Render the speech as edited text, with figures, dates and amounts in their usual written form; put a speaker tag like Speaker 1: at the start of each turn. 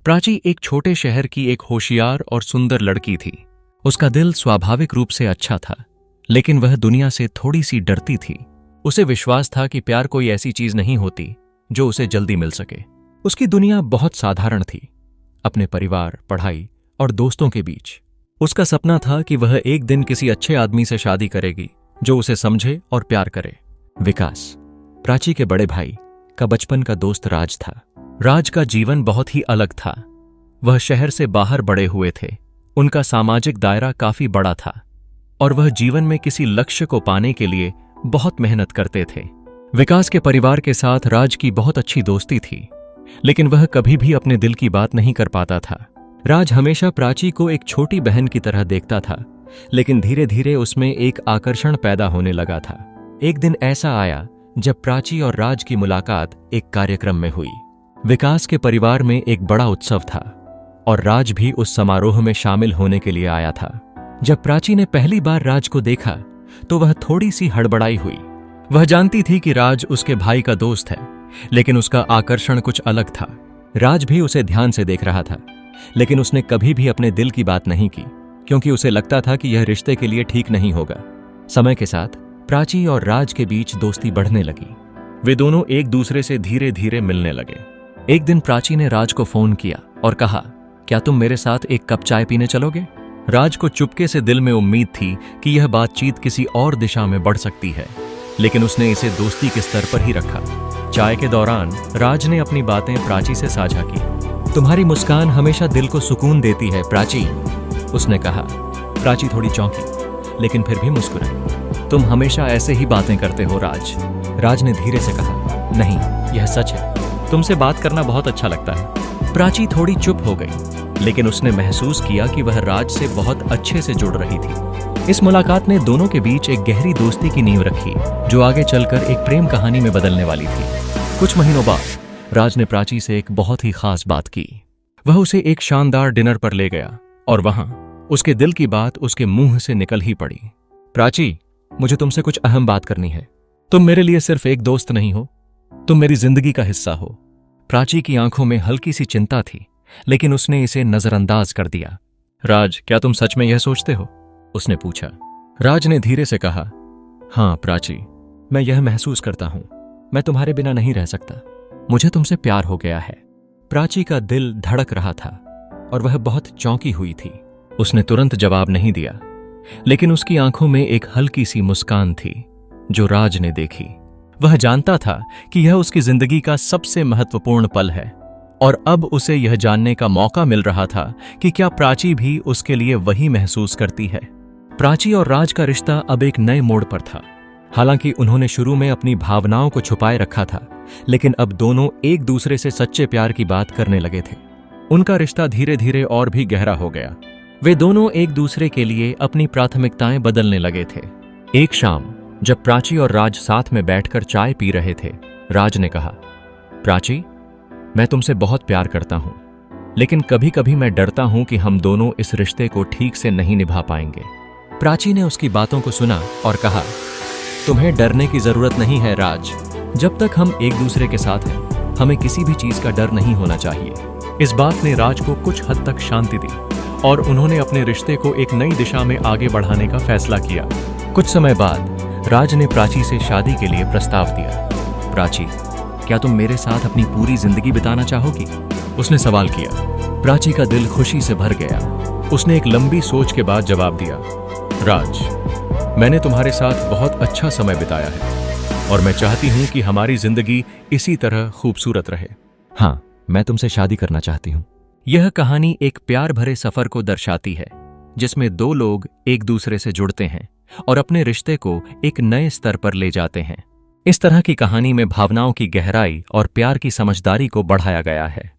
Speaker 1: प्राची एक छोटे शहर की एक होशियार और सुंदर लड़की थी। उसका दिल स्वाभाविक रूप से अच्छा था, लेकिन वह दुनिया से थोड़ी सी डरती थी। उसे विश्वास था कि प्यार कोई ऐसी चीज नहीं होती जो उसे जल्दी मिल सके। उसकी दुनिया बहुत साधारण थी, अपने परिवार, पढ़ाई और दोस्तों के बीच। उसका सपना था कि वह एक दिन किसी अच्छे आदमी से शादी करेगी जो उसे समझे और प्यार करे। विकास, प्राची के बड़े भाई का बचपन का दोस्त राज था। राज का जीवन बहुत ही अलग था। वह शहर से बाहर बड़े हुए थे। उनका सामाजिक दायरा काफी बड़ा था और वह जीवन में किसी लक्ष्य को पाने के लिए बहुत मेहनत करते थे। विकास के परिवार के साथ राज की बहुत अच्छी दोस्ती थी, लेकिन वह कभी भी अपने दिल की बात नहीं कर पाता था। राज हमेशा प्राची को एक छोटी बहन की तरह देखता था, लेकिन धीरे धीरे उसमें एक आकर्षण पैदा होने लगा था। एक दिन ऐसा आया जब प्राची और राज की मुलाकात एक कार्यक्रम में हुई। विकास के परिवार में एक बड़ा उत्सव था और राज भी उस समारोह में शामिल होने के लिए आया था। जब प्राची ने पहली बार राज को देखा तो वह थोड़ी सी हड़बड़ाई हुई। वह जानती थी कि राज उसके भाई का दोस्त है, लेकिन उसका आकर्षण कुछ अलग था। राज भी उसे ध्यान से देख रहा था, लेकिन उसने कभी भी अपने दिल की बात नहीं की, क्योंकि उसे लगता था कि यह रिश्ते के लिए ठीक नहीं होगा। समय के साथ प्राची और राज के बीच दोस्ती बढ़ने लगी। वे दोनों एक दूसरे से धीरे धीरे मिलने लगे। एक दिन प्राची ने राज को फोन किया और कहा, क्या तुम मेरे साथ एक कप चाय पीने चलोगे? राज को चुपके से दिल में उम्मीद थी कि यह बातचीत किसी और दिशा में बढ़ सकती है, लेकिन उसने इसे दोस्ती के स्तर पर ही रखा। चाय के दौरान राज ने अपनी बातें प्राची से साझा की। तुम्हारी मुस्कान हमेशा दिल को सुकून देती है प्राची, उसने कहा। प्राची थोड़ी चौंकी, लेकिन फिर भी मुस्कुराई। तुम हमेशा ऐसे ही बातें करते हो राज। राज ने धीरे से कहा, नहीं, यह सच है। तुमसे बात करना बहुत अच्छा लगता है। प्राची थोड़ी चुप हो गई, लेकिन उसने महसूस किया कि वह राज से बहुत अच्छे से जुड़ रही थी। इस मुलाकात ने दोनों के बीच एक गहरी दोस्ती की नींव रखी, जो आगे चलकर एक प्रेम कहानी में बदलने वाली थी। कुछ महीनों बाद राज ने प्राची से एक बहुत ही खास बात की। वह उसे एक शानदार डिनर पर ले गया और वहां उसके दिल की बात उसके मुंह से निकल ही पड़ी। प्राची, मुझे तुमसे कुछ अहम बात करनी है। तुम मेरे लिए सिर्फ एक दोस्त नहीं हो, तुम मेरी जिंदगी का हिस्सा हो। प्राची की आंखों में हल्की सी चिंता थी, लेकिन उसने इसे नजरअंदाज कर दिया। राज, क्या तुम सच में यह सोचते हो? उसने पूछा। राज ने धीरे से कहा, हाँ प्राची, मैं यह महसूस करता हूं। मैं तुम्हारे बिना नहीं रह सकता। मुझे तुमसे प्यार हो गया है। प्राची का दिल धड़क रहा था और वह बहुत चौंकी हुई थी। उसने तुरंत जवाब नहीं दिया, लेकिन उसकी आंखों में एक हल्की सी मुस्कान थी जो राज ने देखी। वह जानता था कि यह उसकी जिंदगी का सबसे महत्वपूर्ण पल है और अब उसे यह जानने का मौका मिल रहा था कि क्या प्राची भी उसके लिए वही महसूस करती है। प्राची और राज का रिश्ता अब एक नए मोड़ पर था। हालांकि उन्होंने शुरू में अपनी भावनाओं को छुपाए रखा था, लेकिन अब दोनों एक दूसरे से सच्चे प्यार की बात करने लगे थे। उनका रिश्ता धीरे धीरे और भी गहरा हो गया। वे दोनों एक दूसरे के लिए अपनी प्राथमिकताएं बदलने लगे थे। एक शाम जब प्राची और राज साथ में बैठकर चाय पी रहे थे, राज ने कहा, प्राची, मैं तुमसे बहुत प्यार करता हूं, लेकिन कभी कभी मैं डरता हूं कि हम दोनों इस रिश्ते को ठीक से नहीं निभा पाएंगे। प्राची ने उसकी बातों को सुना और कहा, तुम्हें डरने की जरूरत नहीं है राज। जब तक हम एक दूसरे के साथ हैं, हमें किसी भी चीज का डर नहीं होना चाहिए। इस बात ने राज को कुछ हद तक शांति दी और उन्होंने अपने रिश्ते को एक नई दिशा में आगे बढ़ाने का फैसला किया। कुछ समय बाद राज ने प्राची से शादी के लिए प्रस्ताव दिया। प्राची, क्या तुम मेरे साथ अपनी पूरी जिंदगी बिताना चाहोगी? उसने सवाल किया। प्राची का दिल खुशी से भर गया। उसने एक लंबी सोच के बाद जवाब दिया, राज, मैंने तुम्हारे साथ बहुत अच्छा समय बिताया है और मैं चाहती हूं कि हमारी जिंदगी इसी तरह खूबसूरत रहे। हाँ, मैं तुमसे शादी करना चाहती हूं। यह कहानी एक प्यार भरे सफर को दर्शाती है, जिसमें दो लोग एक दूसरे से जुड़ते हैं और अपने रिश्ते को एक नए स्तर पर ले जाते हैं। इस तरह की कहानी में भावनाओं की गहराई और प्यार की समझदारी को बढ़ाया गया है।